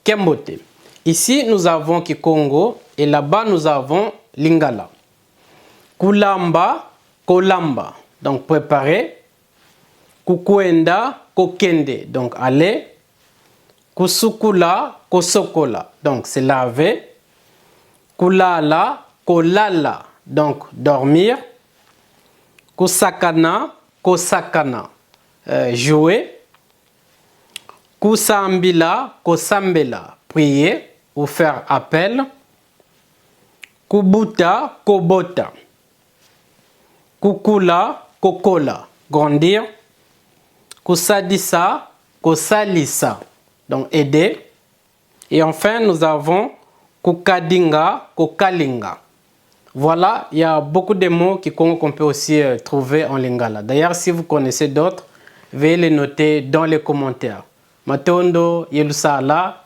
Kembote. Ici, nous avons Kikongo et là-bas, nous avons Lingala. Kulamba, kolamba, donc préparer. Kukuenda, kokende, donc aller. Kusukula, kosokola, donc c'est laver. Kulala, kolala, donc dormir. Kusakana, kosakana, jouer. Kusambila, kosambela, prier ou faire appel. Kubuta, kobota. Kukula, kokola, grandir. Kusadisa, kosalisa, donc aider. Et enfin, nous avons kukadinga, kokalinga. Voilà, il y a beaucoup de mots qu'on peut aussi trouver en lingala. D'ailleurs, si vous connaissez d'autres, veuillez les noter dans les commentaires. Matondo, Yelusala,